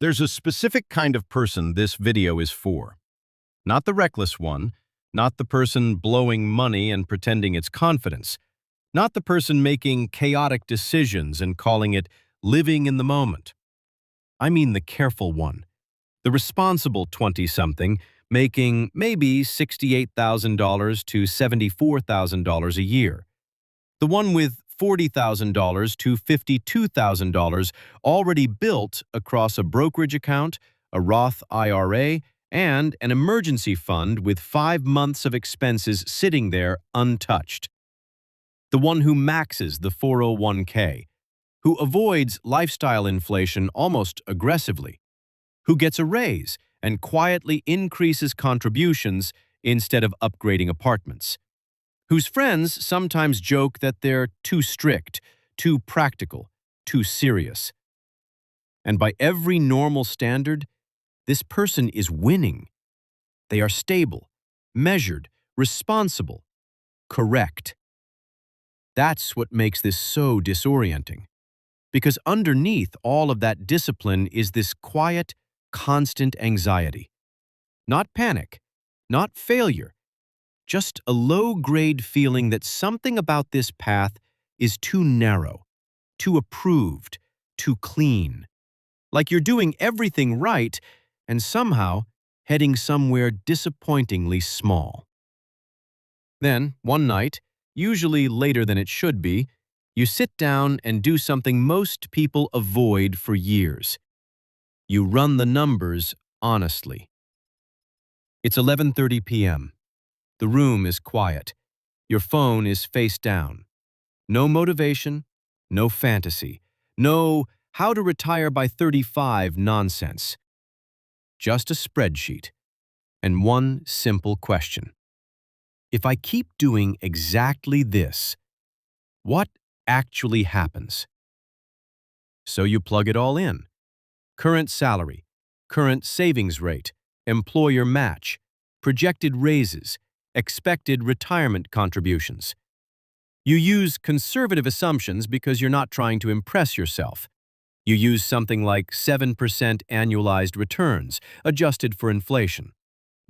There's a specific kind of person this video is for. Not the reckless one, not the person blowing money and pretending it's confidence, not the person making chaotic decisions and calling it living in the moment. I mean the careful one, the responsible 20-something making maybe $68,000 to $74,000 a year. The one with $40,000 to $52,000 already built across a brokerage account, a Roth IRA, and an emergency fund with 5 months of expenses sitting there untouched. The one who maxes the 401k, who avoids lifestyle inflation almost aggressively, who gets a raise and quietly increases contributions instead of upgrading apartments, whose friends sometimes joke that they're too strict, too practical, too serious. And by every normal standard, this person is winning. They are stable, measured, responsible, correct. That's what makes this so disorienting. Because underneath all of that discipline is this quiet, constant anxiety. Not panic, not failure, just a low-grade feeling that something about this path is too narrow, too approved, too clean. Like you're doing everything right and somehow heading somewhere disappointingly small. Then, one night, usually later than it should be, you sit down and do something most people avoid for years. You run the numbers honestly. It's 11:30 p.m. The room is quiet. Your phone is face down. No motivation, no fantasy, no how to retire by 35 nonsense. Just a spreadsheet and one simple question. If I keep doing exactly this, what actually happens? So you plug it all in. Current salary, current savings rate, employer match, projected raises, expected retirement contributions. You use conservative assumptions because you're not trying to impress yourself. You use something like 7% annualized returns, adjusted for inflation.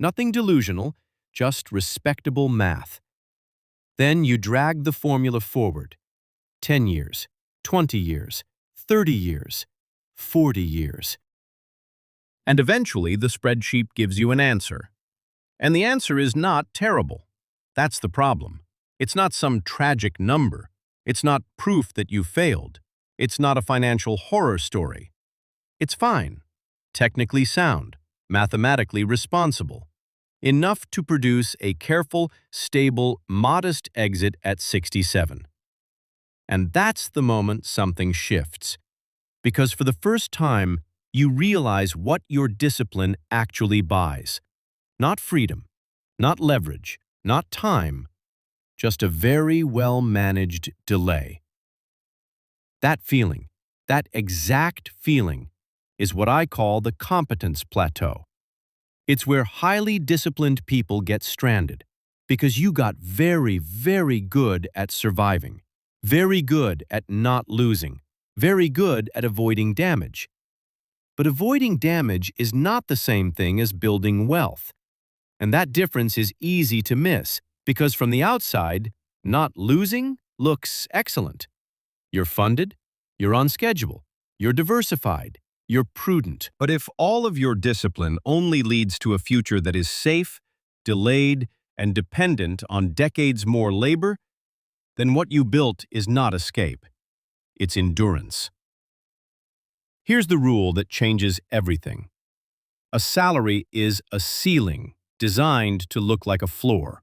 Nothing delusional, just respectable math. Then you drag the formula forward. 10 years, 20 years, 30 years, 40 years. And eventually the spreadsheet gives you an answer. And the answer is not terrible. That's the problem. It's not some tragic number. It's not proof that you failed. It's not a financial horror story. It's fine, technically sound, mathematically responsible. Enough to produce a careful, stable, modest exit at 67. And that's the moment something shifts. Because for the first time, you realize what your discipline actually buys. Not freedom, not leverage, not time, just a very well-managed delay. That feeling, that exact feeling, is what I call the competence plateau. It's where highly disciplined people get stranded, because you got very, very good at surviving, very good at not losing, very good at avoiding damage. But avoiding damage is not the same thing as building wealth. And that difference is easy to miss, because from the outside, not losing looks excellent. You're funded, you're on schedule, you're diversified, you're prudent. But if all of your discipline only leads to a future that is safe, delayed, and dependent on decades more labor, then what you built is not escape. It's endurance. Here's the rule that changes everything. A salary is a ceiling designed to look like a floor.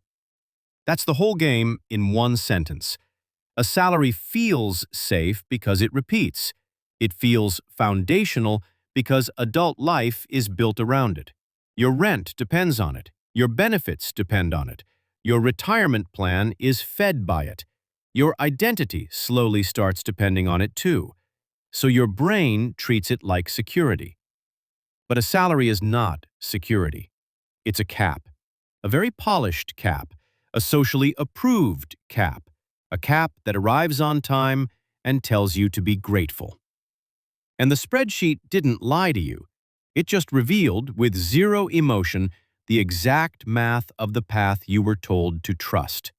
That's the whole game in one sentence. A salary feels safe because it repeats. It feels foundational because adult life is built around it. Your rent depends on it. Your benefits depend on it. Your retirement plan is fed by it. Your identity slowly starts depending on it too. So your brain treats it like security. But a salary is not security. It's a cap, a very polished cap, a socially approved cap, a cap that arrives on time and tells you to be grateful. And the spreadsheet didn't lie to you. It just revealed, with zero emotion, the exact math of the path you were told to trust.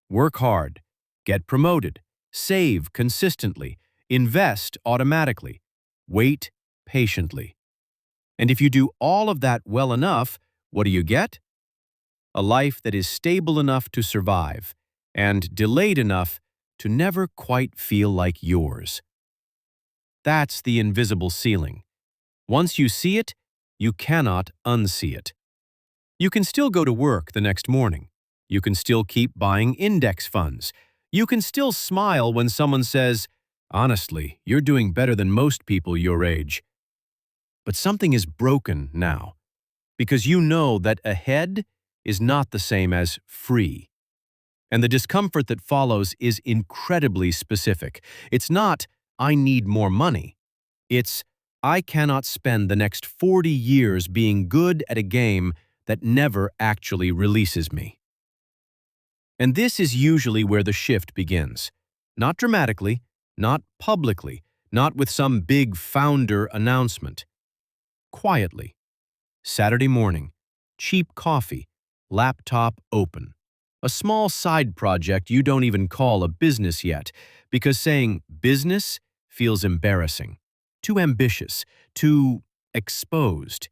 Work hard, get promoted, save consistently, invest automatically, wait patiently. And if you do all of that well enough, what do you get? A life that is stable enough to survive and delayed enough to never quite feel like yours. That's the invisible ceiling. Once you see it, you cannot unsee it. You can still go to work the next morning. You can still keep buying index funds. You can still smile when someone says, "Honestly, you're doing better than most people your age." But something is broken now, because you know that ahead is not the same as free. And the discomfort that follows is incredibly specific. It's not, "I need more money." It's, "I cannot spend the next 40 years being good at a game that never actually releases me." And this is usually where the shift begins. Not dramatically, not publicly, not with some big founder announcement. Quietly. Saturday morning, cheap coffee, laptop open. A small side project you don't even call a business yet, because saying business feels embarrassing, too ambitious, too exposed.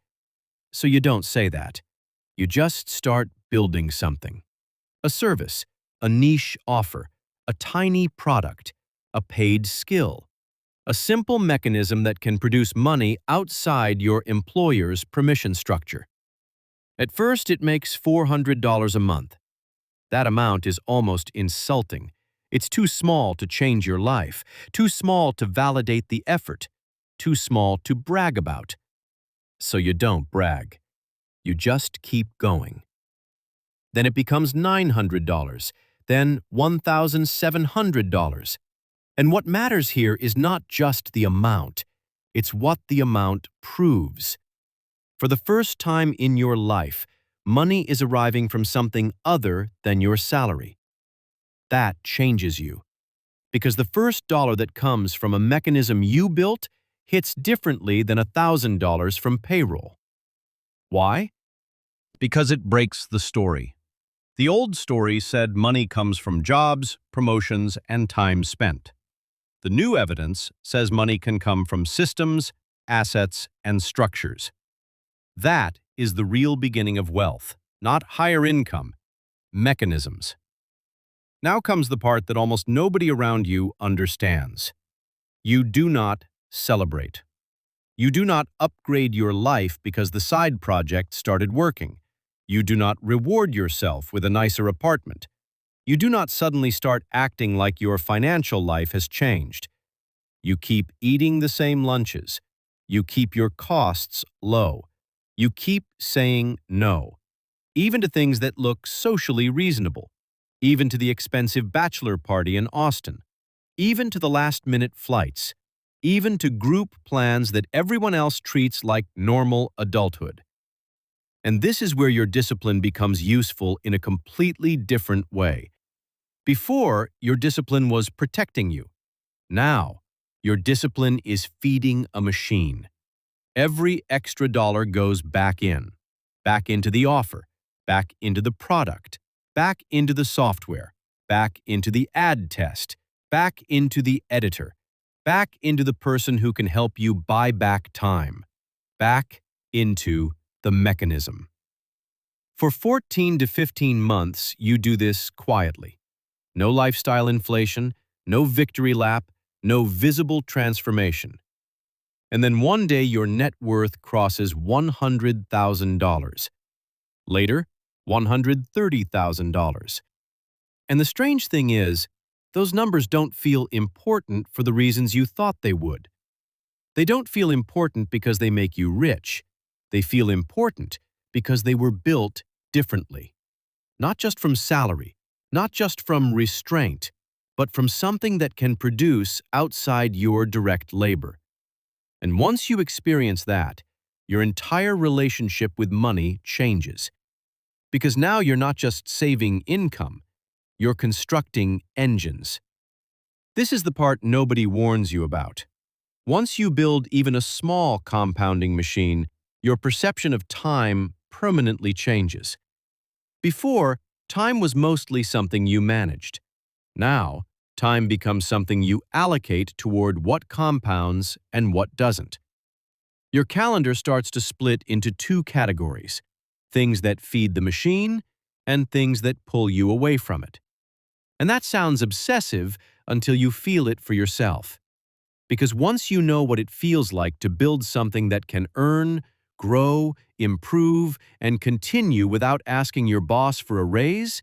So you don't say that. You just start building something. A service, a niche offer, a tiny product, a paid skill. A simple mechanism that can produce money outside your employer's permission structure. At first, it makes $400 a month. That amount is almost insulting. It's too small to change your life, too small to validate the effort, too small to brag about. So you don't brag. You just keep going. Then it becomes $900, then $1,700. And what matters here is not just the amount, it's what the amount proves. For the first time in your life, money is arriving from something other than your salary. That changes you. Because the first dollar that comes from a mechanism you built hits differently than $1,000 from payroll. Why? Because it breaks the story. The old story said money comes from jobs, promotions, and time spent. The new evidence says money can come from systems, assets, and structures. That is the real beginning of wealth, not higher income, mechanisms. Now comes the part that almost nobody around you understands. You do not celebrate. You do not upgrade your life because the side project started working. You do not reward yourself with a nicer apartment. You do not suddenly start acting like your financial life has changed. You keep eating the same lunches. You keep your costs low. You keep saying no, even to things that look socially reasonable, even to the expensive bachelor party in Austin, even to the last-minute flights, even to group plans that everyone else treats like normal adulthood. And this is where your discipline becomes useful in a completely different way. Before, your discipline was protecting you. Now, your discipline is feeding a machine. Every extra dollar goes back into the offer, back into the product, back into the software, back into the ad test, back into the editor, back into the person who can help you buy back time, back into the mechanism. For 14 to 15 months, you do this quietly. No lifestyle inflation, no victory lap, no visible transformation. And then one day your net worth crosses $100,000. Later, $130,000. And the strange thing is, those numbers don't feel important for the reasons you thought they would. They don't feel important because they make you rich. They feel important because they were built differently. Not just from salary, not just from restraint, but from something that can produce outside your direct labor. And once you experience that, your entire relationship with money changes. Because now you're not just saving income, you're constructing engines. This is the part nobody warns you about. Once you build even a small compounding machine, Your perception of time permanently changes. Before, time was mostly something you managed. Now, time becomes something you allocate toward what compounds and what doesn't. Your calendar starts to split into two categories: things that feed the machine and things that pull you away from it. And that sounds obsessive until you feel it for yourself. Because once you know what it feels like to build something that can earn, grow, improve, and continue without asking your boss for a raise,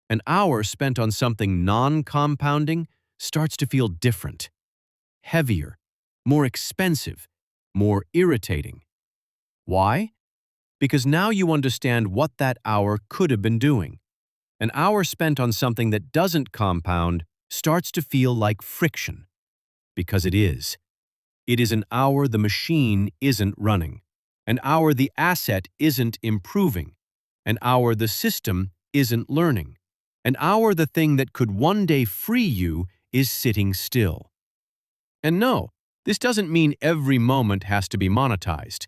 an hour spent on something non-compounding starts to feel different, heavier, more expensive, more irritating. Why? Because now you understand what that hour could have been doing. An hour spent on something that doesn't compound starts to feel like friction. Because it is. It is an hour the machine isn't running, an hour the asset isn't improving, an hour the system isn't learning, an hour the thing that could one day free you is sitting still. And no, this doesn't mean every moment has to be monetized.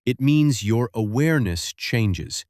It means your awareness changes.